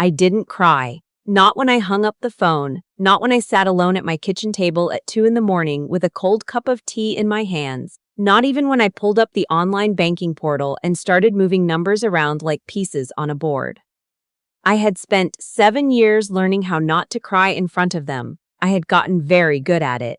I didn't cry. Not when I hung up the phone, not when I sat alone at my kitchen table at 2 in the morning with a cold cup of tea in my hands, not even when I pulled up the online banking portal and started moving numbers around like pieces on a board. I had spent 7 years learning how not to cry in front of them. I had gotten very good at it.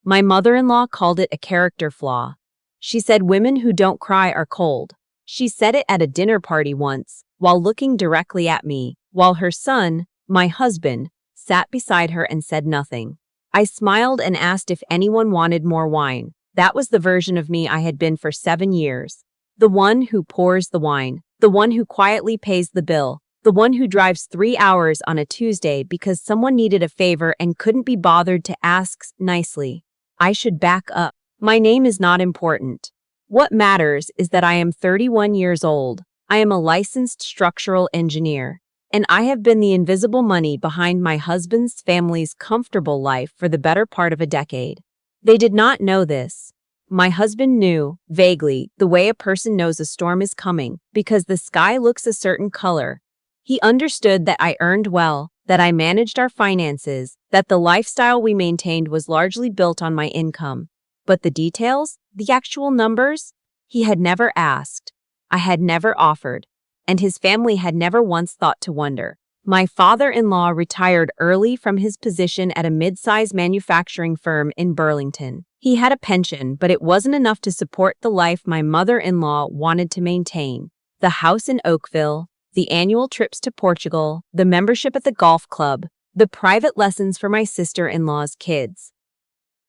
My mother-in-law called it a character flaw. She said women who don't cry are cold. She said it at a dinner party once, while looking directly at me, while her son, my husband, sat beside her and said nothing. I smiled and asked if anyone wanted more wine. That was the version of me I had been for 7 years. The one who pours the wine, the one who quietly pays the bill, the one who drives 3 hours on a Tuesday because someone needed a favor and couldn't be bothered to ask nicely. I should back up. My name is not important. What matters is that I am 31 years old. I am a licensed structural engineer, and I have been the invisible money behind my husband's family's comfortable life for the better part of a decade. They did not know this. My husband knew, vaguely, the way a person knows a storm is coming, because the sky looks a certain color. He understood that I earned well, that I managed our finances, that the lifestyle we maintained was largely built on my income. But the details, the actual numbers, he had never asked. I had never offered, and his family had never once thought to wonder. My father-in-law retired early from his position at a mid-size manufacturing firm in Burlington. He had a pension, but it wasn't enough to support the life my mother-in-law wanted to maintain. The house in Oakville, the annual trips to Portugal, the membership at the golf club, the private lessons for my sister-in-law's kids.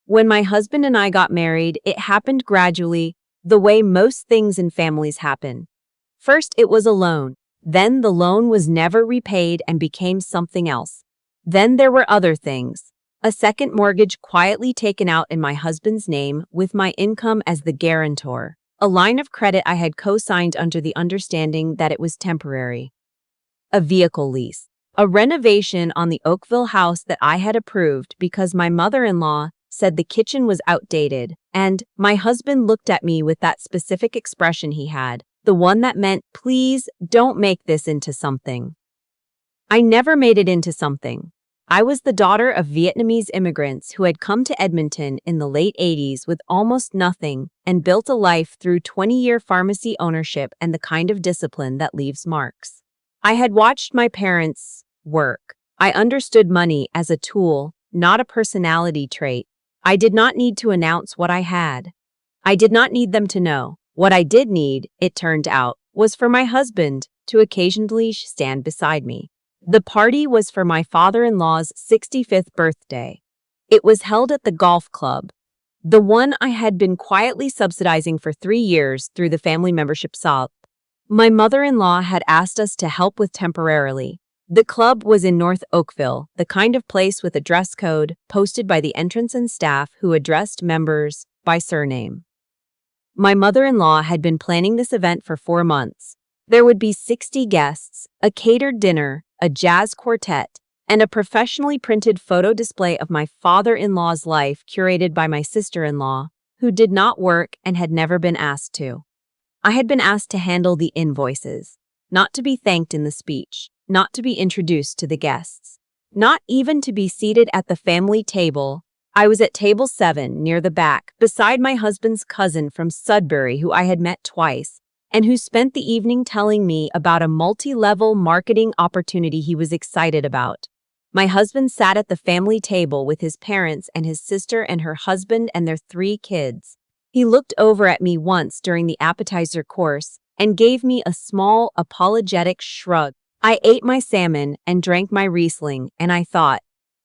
When my husband and I got married, it happened gradually, the way most things in families happen. First, it was a loan. Then the loan was never repaid and became something else. Then there were other things. A second mortgage quietly taken out in my husband's name with my income as the guarantor. A line of credit I had co-signed under the understanding that it was temporary. A vehicle lease. A renovation on the Oakville house that I had approved because my mother-in-law said the kitchen was outdated, and my husband looked at me with that specific expression he had, the one that meant, please don't make this into something. I never made it into something. I was the daughter of Vietnamese immigrants who had come to Edmonton in the late 80s with almost nothing and built a life through 20-year pharmacy ownership and the kind of discipline that leaves marks. I had watched my parents work. I understood money as a tool, not a personality trait. I did not need to announce what I had. I did not need them to know. What I did need, it turned out, was for my husband to occasionally stand beside me. The party was for my father-in-law's 65th birthday. It was held at the golf club, the one I had been quietly subsidizing for 3 years through the family membership shop. My mother-in-law had asked us to help with temporarily. The club was in North Oakville, the kind of place with a dress code posted by the entrance and staff who addressed members by surname. My mother-in-law had been planning this event for 4 months. There would be 60 guests, a catered dinner, a jazz quartet, and a professionally printed photo display of my father-in-law's life curated by my sister-in-law, who did not work and had never been asked to. I had been asked to handle the invoices, not to be thanked in the speech, not to be introduced to the guests, not even to be seated at the family table. I was at table 7 near the back, beside my husband's cousin from Sudbury who I had met twice, and who spent the evening telling me about a multi-level marketing opportunity he was excited about. My husband sat at the family table with his parents and his sister and her husband and their 3 kids. He looked over at me once during the appetizer course and gave me a small, apologetic shrug. I ate my salmon and drank my Riesling, and I thought,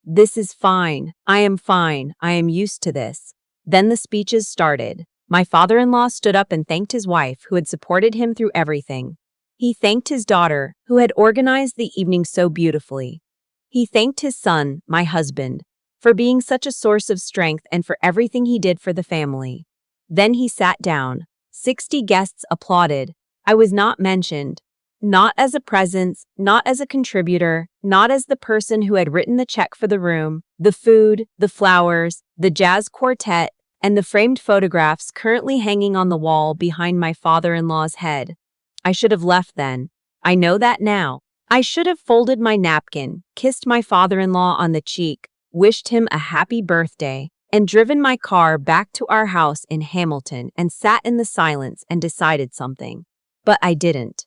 this is fine. I am used to this. Then the speeches started. My father-in-law stood up and thanked his wife, who had supported him through everything. He thanked his daughter, who had organized the evening so beautifully. He thanked his son, my husband, for being such a source of strength and for everything he did for the family. Then he sat down. 60 guests applauded. I was not mentioned. Not as a presence, not as a contributor, not as the person who had written the check for the room, the food, the flowers, the jazz quartet, and the framed photographs currently hanging on the wall behind my father-in-law's head. I should have left then. I know that now. I should have folded my napkin, kissed my father-in-law on the cheek, wished him a happy birthday, and driven my car back to our house in Hamilton and sat in the silence and decided something. But I didn't.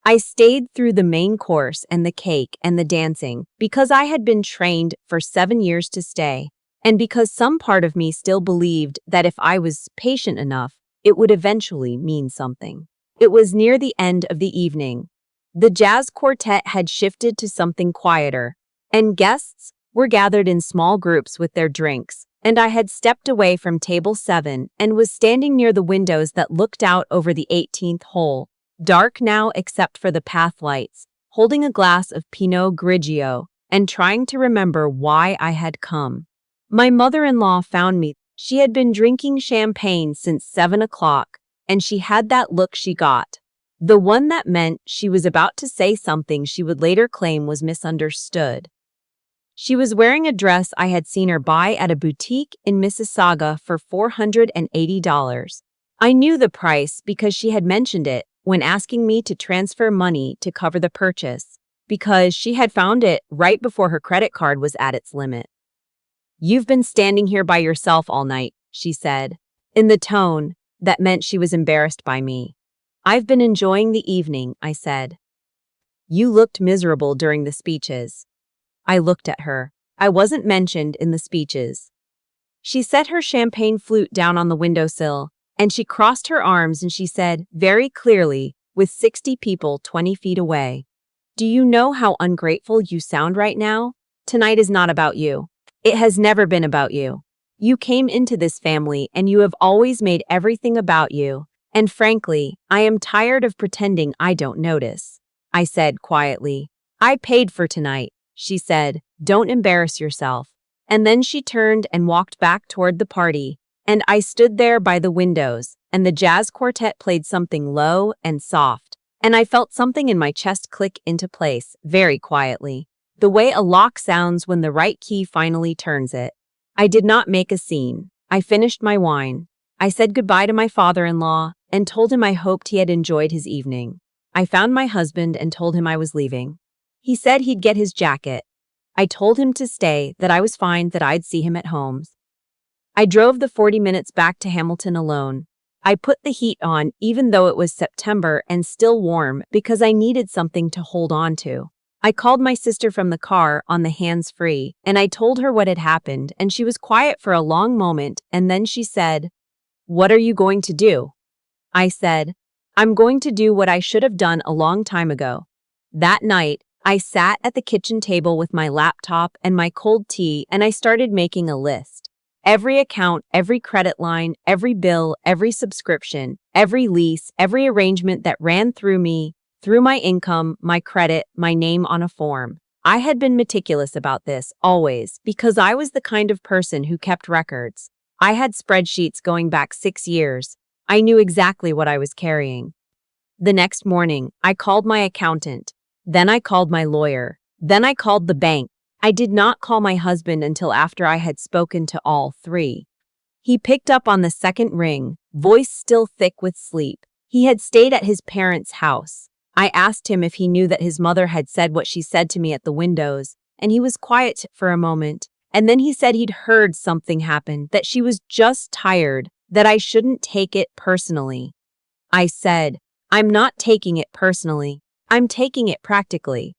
I stayed through the main course and the cake and the dancing because I had been trained for 7 years to stay, and because some part of me still believed that if I was patient enough, it would eventually mean something. It was near the end of the evening. The jazz quartet had shifted to something quieter, and guests were gathered in small groups with their drinks, and I had stepped away from table 7 and was standing near the windows that looked out over the 18th hole, dark now except for the path lights, holding a glass of Pinot Grigio and trying to remember why I had come. My mother-in-law found me. She had been drinking champagne since 7 o'clock, and she had that look she got. The one that meant she was about to say something she would later claim was misunderstood. She was wearing a dress I had seen her buy at a boutique in Mississauga for $480. I knew the price because she had mentioned it when asking me to transfer money to cover the purchase, because she had found it right before her credit card was at its limit. "You've been standing here by yourself all night," she said, in the tone that meant she was embarrassed by me. "I've been enjoying the evening," I said. "You looked miserable during the speeches." I looked at her. I wasn't mentioned in the speeches. She set her champagne flute down on the windowsill, and she crossed her arms and she said, very clearly, with 60 people 20 feet away, "Do you know how ungrateful you sound right now? Tonight is not about you. It has never been about you. You came into this family and you have always made everything about you. And frankly, I am tired of pretending I don't notice." I said quietly. "I paid for tonight." She said, "Don't embarrass yourself." And then she turned and walked back toward the party, and I stood there by the windows, and the jazz quartet played something low and soft, and I felt something in my chest click into place, very quietly, the way a lock sounds when the right key finally turns it. I did not make a scene. I finished my wine. I said goodbye to my father-in-law and told him I hoped he had enjoyed his evening. I found my husband and told him I was leaving. He said he'd get his jacket. I told him to stay, that I was fine, that I'd see him at home. I drove the 40 minutes back to Hamilton alone. I put the heat on even though it was September and still warm because I needed something to hold on to. I called my sister from the car on the hands-free, and I told her what had happened, and she was quiet for a long moment, and then she said, "What are you going to do?" I said, "I'm going to do what I should have done a long time ago." That night, I sat at the kitchen table with my laptop and my cold tea, and I started making a list. Every account, every credit line, every bill, every subscription, every lease, every arrangement that ran through me, through my income, my credit, my name on a form. I had been meticulous about this, always, because I was the kind of person who kept records. I had spreadsheets going back 6 years. I knew exactly what I was carrying. The next morning, I called my accountant. Then I called my lawyer. Then I called the bank. I did not call my husband until after I had spoken to all 3. He picked up on the second ring, voice still thick with sleep. He had stayed at his parents' house. I asked him if he knew that his mother had said what she said to me at the windows, and he was quiet for a moment. And then he said he'd heard something happen, that she was just tired, that I shouldn't take it personally. I said, "I'm not taking it personally. I'm taking it practically."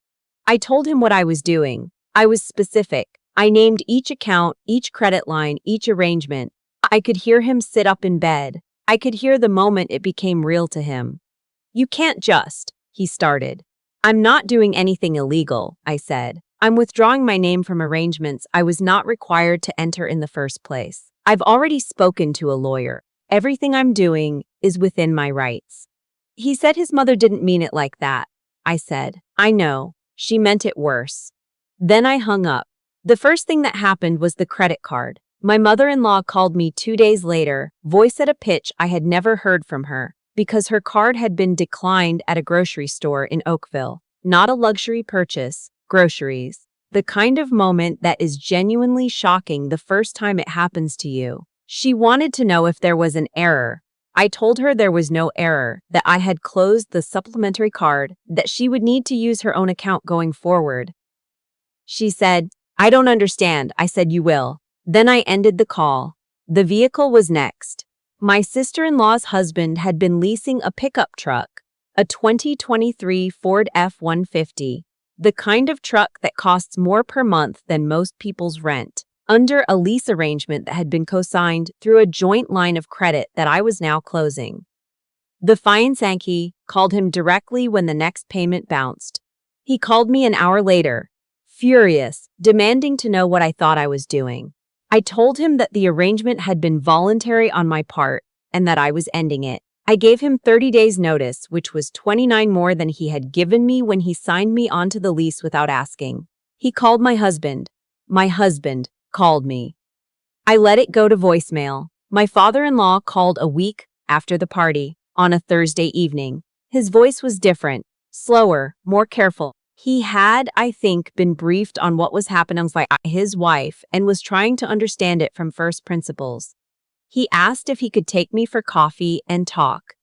I told him what I was doing. I was specific. I named each account, each credit line, each arrangement. I could hear him sit up in bed. I could hear the moment it became real to him. "You can't just," he started. "I'm not doing anything illegal," I said. "I'm withdrawing my name from arrangements I was not required to enter in the first place. I've already spoken to a lawyer. Everything I'm doing is within my rights." He said his mother didn't mean it like that. I said, "I know. She meant it worse." Then I hung up. The first thing that happened was the credit card. My mother-in-law called me 2 days later, voice at a pitch I had never heard from her, because her card had been declined at a grocery store in Oakville. Not a luxury purchase, groceries. The kind of moment that is genuinely shocking the first time it happens to you. She wanted to know if there was an error. I told her there was no error, that I had closed the supplementary card, that she would need to use her own account going forward. She said, "I don't understand." I said, "You will." Then I ended the call. The vehicle was next. My sister-in-law's husband had been leasing a pickup truck, a 2023 Ford F-150, the kind of truck that costs more per month than most people's rent, under a lease arrangement that had been co-signed through a joint line of credit that I was now closing. The Sankey called him directly when the next payment bounced. He called me an hour later, furious, demanding to know what I thought I was doing. I told him that the arrangement had been voluntary on my part and that I was ending it. I gave him 30 days notice, which was 29 more than he had given me when he signed me onto the lease without asking. He called my husband. My husband called me. I let it go to voicemail. My father-in-law called a week after the party, on a Thursday evening. His voice was different, slower, more careful. He had, I think, been briefed on what was happening by his wife and was trying to understand it from first principles. He asked if he could take me for coffee and talk.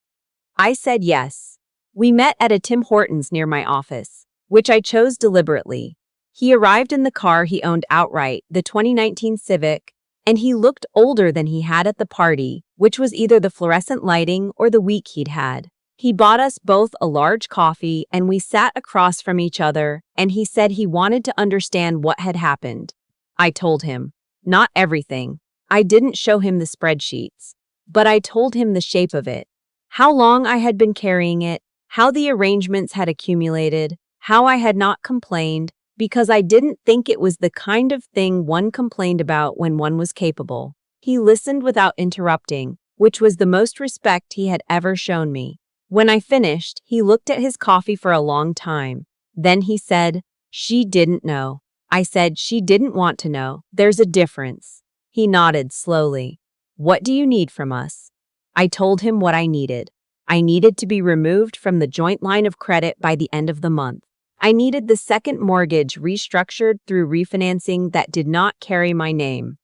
I said yes. We met at a Tim Hortons near my office, which I chose deliberately. He arrived in the car he owned outright, the 2019 Civic, and he looked older than he had at the party, which was either the fluorescent lighting or the week he'd had. He bought us both a large coffee and we sat across from each other, and he said he wanted to understand what had happened. I told him. Not everything. I didn't show him the spreadsheets, but I told him the shape of it, how long I had been carrying it, how the arrangements had accumulated, how I had not complained, because I didn't think it was the kind of thing one complained about when one was capable. He listened without interrupting, which was the most respect he had ever shown me. When I finished, he looked at his coffee for a long time. Then he said, "She didn't know." I said, "She didn't want to know. There's a difference." He nodded slowly. "What do you need from us?" I told him what I needed. I needed to be removed from the joint line of credit by the end of the month. I needed the second mortgage restructured through refinancing that did not carry my name.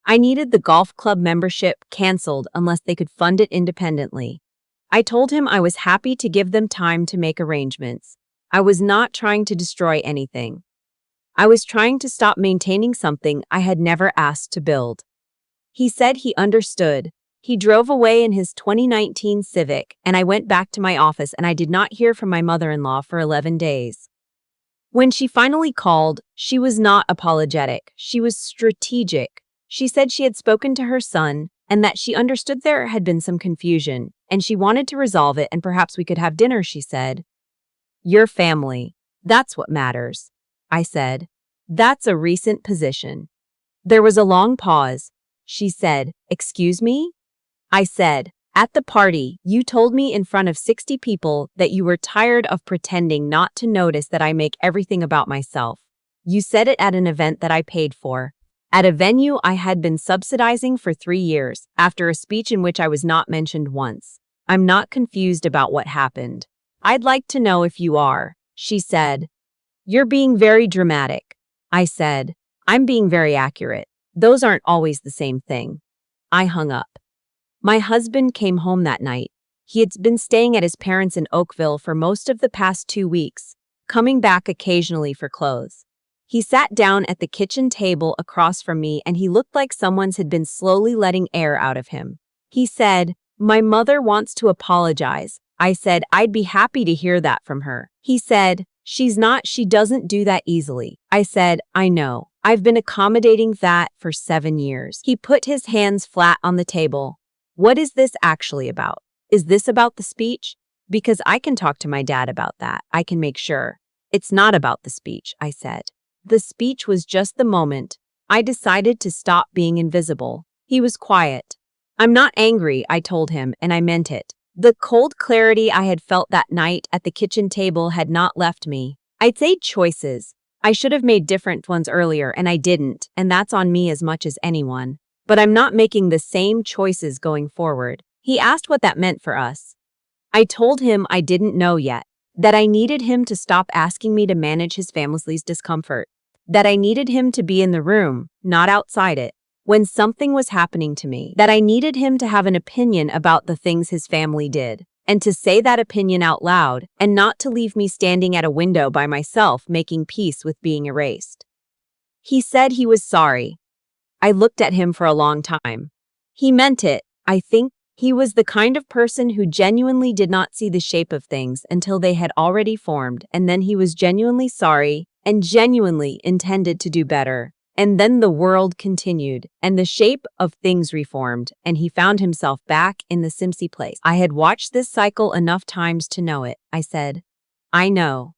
I needed the golf club membership canceled unless they could fund it independently. I told him I was happy to give them time to make arrangements. I was not trying to destroy anything. I was trying to stop maintaining something I had never asked to build. He said he understood. He drove away in his 2019 Civic, and I went back to my office, and I did not hear from my mother-in-law for 11 days. When she finally called, she was not apologetic. She was strategic. She said she had spoken to her son and that she understood there had been some confusion, and she wanted to resolve it, and perhaps we could have dinner, she said. "Your family. That's what matters." I said, "That's a recent position." There was a long pause. She said, "Excuse me?" I said, "At the party, you told me in front of 60 people that you were tired of pretending not to notice that I make everything about myself. You said it at an event that I paid for, at a venue I had been subsidizing for 3 years, after a speech in which I was not mentioned once. I'm not confused about what happened." "I'd like to know if you are," she said. "You're being very dramatic." I said, "I'm being very accurate. Those aren't always the same thing." I hung up. My husband came home that night. He had been staying at his parents' in Oakville for most of the past 2 weeks, coming back occasionally for clothes. He sat down at the kitchen table across from me, and he looked like someone had been slowly letting air out of him. He said, "My mother wants to apologize." I said, "I'd be happy to hear that from her." He said, She doesn't do that easily." I said, "I know. I've been accommodating that for 7 years." He put his hands flat on the table. "What is this actually about? Is this about the speech? Because I can talk to my dad about that. I can make sure." "It's not about the speech," I said. "The speech was just the moment. I decided to stop being invisible." He was quiet. "I'm not angry," I told him, and I meant it. The cold clarity I had felt that night at the kitchen table had not left me. I'd say choices. I should have made different ones earlier, and I didn't, and that's on me as much as anyone. But I'm not making the same choices going forward. He asked what that meant for us. I told him I didn't know yet, that I needed him to stop asking me to manage his family's discomfort, that I needed him to be in the room, not outside it. when something was happening to me, that I needed him to have an opinion about the things his family did, and to say that opinion out loud, and not to leave me standing at a window by myself making peace with being erased. He said he was sorry. I looked at him for a long time. He meant it, I think. He was the kind of person who genuinely did not see the shape of things until they had already formed, and then he was genuinely sorry and genuinely intended to do better. And then the world continued, and the shape of things reformed, and he found himself back in the Simpsy place. I had watched this cycle enough times to know it, I said. I know.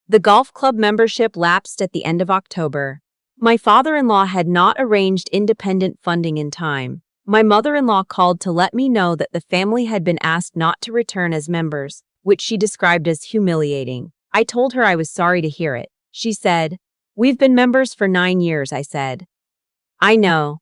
The golf club membership lapsed at the end of October. My father-in-law had not arranged independent funding in time. My mother-in-law called to let me know that the family had been asked not to return as members, which she described as humiliating. I told her I was sorry to hear it. She said, "We've been members for 9 years," I said. I know.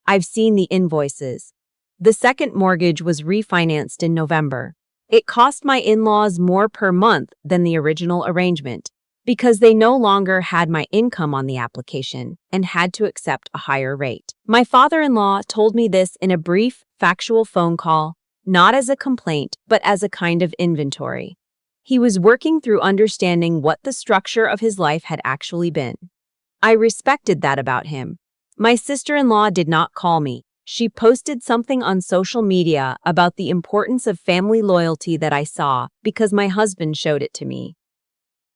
I've seen the invoices. The second mortgage was refinanced in November. It cost my in-laws more per month than the original arrangement, because they no longer had my income on the application and had to accept a higher rate. My father-in-law told me this in a brief, factual phone call, not as a complaint, but as a kind of inventory. He was working through understanding what the structure of his life had actually been. I respected that about him. My sister-in-law did not call me. She posted something on social media about the importance of family loyalty that I saw because my husband showed it to me.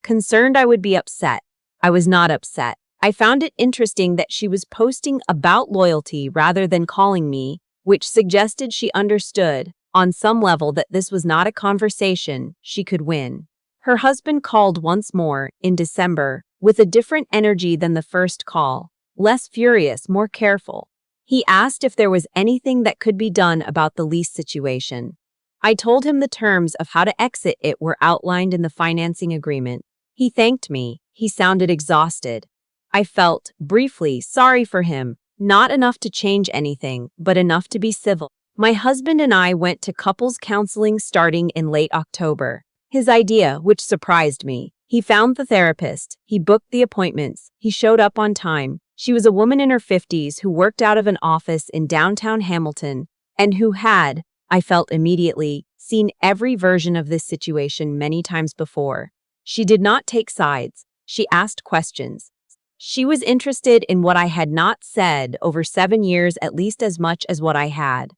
Concerned I would be upset. I was not upset. I found it interesting that she was posting about loyalty rather than calling me, which suggested she understood, on some level, that this was not a conversation she could win. Her husband called once more, in December, with a different energy than the first call, less furious, more careful. He asked if there was anything that could be done about the lease situation. I told him the terms of how to exit it were outlined in the financing agreement. He thanked me. He sounded exhausted. I felt, briefly, sorry for him, not enough to change anything, but enough to be civil. My husband and I went to couples counseling starting in late October. His idea, which surprised me. He found the therapist. He booked the appointments. He showed up on time. She was a woman in her 50s who worked out of an office in downtown Hamilton and who had, I felt immediately, seen every version of this situation many times before. She did not take sides. She asked questions. She was interested in what I had not said over 7 years at least as much as what I had.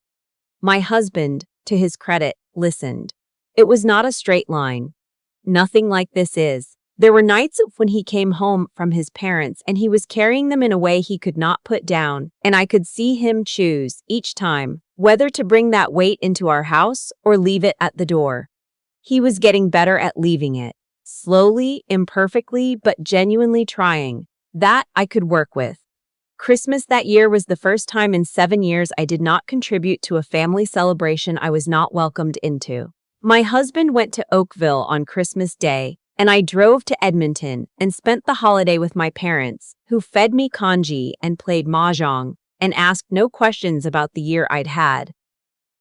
My husband, to his credit, listened. It was not a straight line. Nothing like this is. There were nights when he came home from his parents and he was carrying them in a way he could not put down, and I could see him choose, each time, whether to bring that weight into our house or leave it at the door. He was getting better at leaving it. Slowly, imperfectly, but genuinely trying. That I could work with. Christmas that year was the first time in 7 years I did not contribute to a family celebration I was not welcomed into. My husband went to Oakville on Christmas Day, and I drove to Edmonton and spent the holiday with my parents, who fed me congee and played mahjong, and asked no questions about the year I'd had,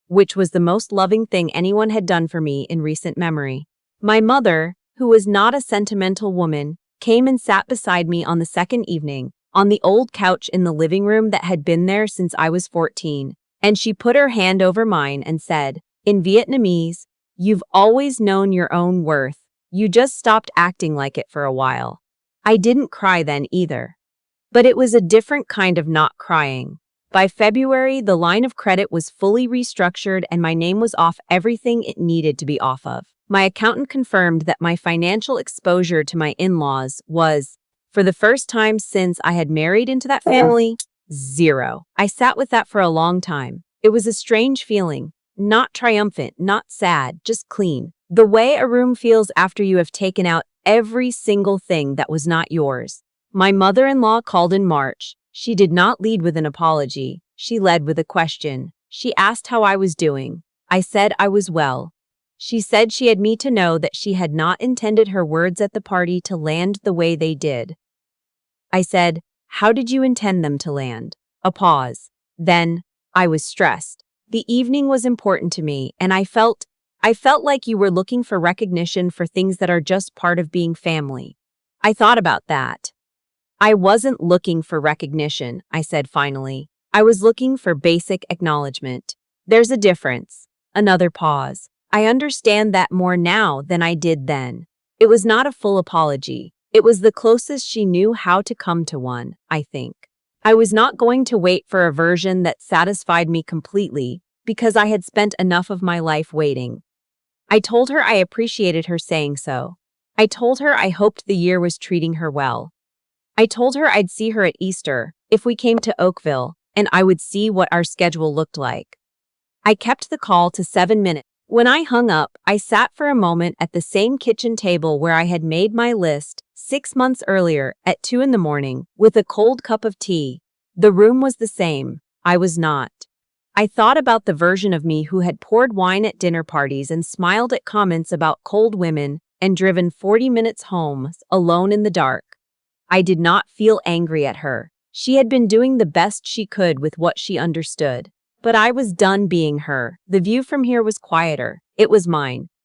which was the most loving thing anyone had done for me in recent memory. My mother, who was not a sentimental woman, came and sat beside me on the second evening, on the old couch in the living room that had been there since I was 14, and she put her hand over mine and said, in Vietnamese, "You've always known your own worth. You just stopped acting like it for a while." I didn't cry then either. But it was a different kind of not crying. By February, the line of credit was fully restructured and my name was off everything it needed to be off of. My accountant confirmed that my financial exposure to my in-laws was, for the first time since I had married into that family, 0. I sat with that for a long time. It was a strange feeling. Not triumphant, not sad, just clean. The way a room feels after you have taken out every single thing that was not yours. My mother-in-law called in March. She did not lead with an apology. She led with a question. She asked how I was doing. I said I was well. She said she had me to know that she had not intended her words at the party to land the way they did. I said, "How did you intend them to land?" A pause. Then, I was stressed. The evening was important to me, and I felt like you were looking for recognition for things that are just part of being family. I thought about that. I wasn't looking for recognition, I said finally. I was looking for basic acknowledgement. There's a difference. Another pause. I understand that more now than I did then. It was not a full apology. It was the closest she knew how to come to one, I think. I was not going to wait for a version that satisfied me completely because I had spent enough of my life waiting. I told her I appreciated her saying so. I told her I hoped the year was treating her well. I told her I'd see her at Easter, if we came to Oakville, and I would see what our schedule looked like. I kept the call to 7 minutes. When I hung up, I sat for a moment at the same kitchen table where I had made my list 6 months earlier at 2 in the morning with a cold cup of tea. The room was the same. I was not. I thought about the version of me who had poured wine at dinner parties and smiled at comments about cold women and driven 40 minutes home alone in the dark. I did not feel angry at her. She had been doing the best she could with what she understood. But I was done being her. The view from here was quieter. It was mine.